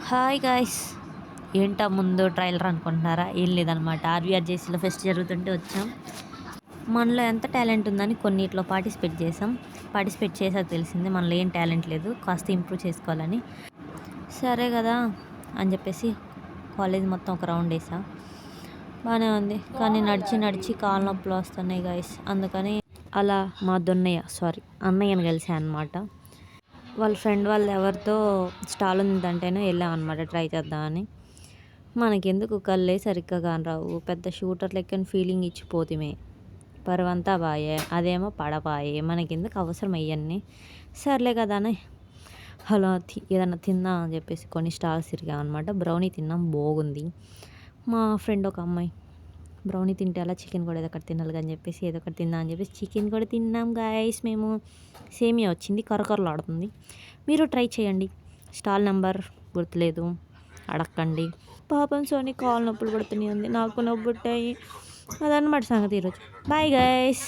Hi guys. ఏంటా ముందు trailer అనుకుంటున్నారా? ఏం లేదనమాట. ఆర్వీఆర్జేసీలో ఫెస్ట్ జరుగుతుంటే వచ్చాం. మనలో ఎంత టాలెంట్ ఉందని కొన్నిట్లో పార్టిసిపేట్ చేసాక తెలిసింది మనలో ఏం టాలెంట్ లేదు, కాస్త ఇంప్రూవ్ చేసుకోవాలని. సరే కదా అని చెప్పేసి కాలేజ్ మొత్తం ఒక రౌండ్ వేసా. బాగానే ఉంది, కానీ నడిచి నడిచి కాళ్ళ నొప్పులు వస్తున్నాయి గాయస్. అందుకని అలా మా అన్నయ్యని కలిసాను అనమాట. వాళ్ళ ఫ్రెండ్ వాళ్ళు ఎవరితో స్టాల్ ఉందంటేనే వెళ్ళాం అనమాట, ట్రై చేద్దామని. మనకెందుకు కళ్ళే సరిగ్గా కానరావు, పెద్ద షూటర్ లెక్కని ఫీలింగ్ ఇచ్చిపోతిమే. పరువంతా బాయే, అదేమో పడపాయే, మనకెందుకు అవసరం అయ్యన్నీ. సర్లే కదా అని అలా ఏదన్నా తిందాం అని చెప్పేసి కొన్ని స్టాల్స్ తిరిగాం అనమాట. బ్రౌనీ తిన్నాం, బాగుంది. మా ఫ్రెండ్ ఒక అమ్మాయి బ్రౌనీ తింటే అలా చికెన్ కూడా ఏదో ఒకటి తినాలి అని చెప్పేసి ఏదో ఒకటి తిందాం అని చెప్పేసి చికెన్ కూడా తిన్నాం గాయస్. మేము సేమియా వచ్చింది, కరకరలాడుతుంది. మీరు ట్రై చేయండి. స్టాల్ నెంబర్ గుర్తులేదు, అడగండి. పాపం సోని కాలు నొప్పులు పడుతున్నాయి, ఉంది నాకు నొప్పి పుట్టాయి. అదనమాట సంగతి ఈరోజు. Bye guys.